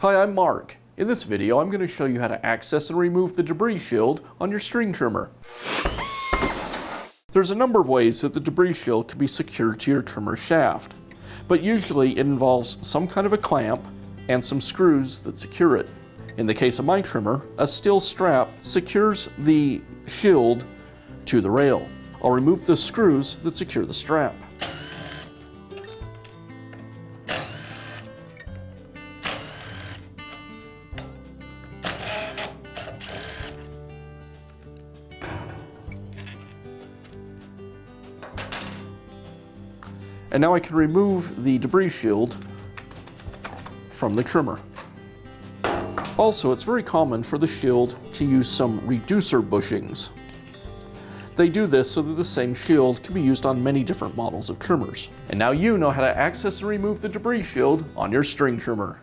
Hi, I'm Mark. In this video, I'm going to show you how to access and remove the debris shield on your string trimmer. There's a number of ways that the debris shield can be secured to your trimmer shaft, but usually it involves some kind of a clamp and some screws that secure it. In the case of my trimmer, a steel strap secures the shield to the rail. I'll remove the screws that secure the strap. And now I can remove the debris shield from the trimmer. Also, it's very common for the shield to use some reducer bushings. They do this so that the same shield can be used on many different models of trimmers. And now you know how to access and remove the debris shield on your string trimmer.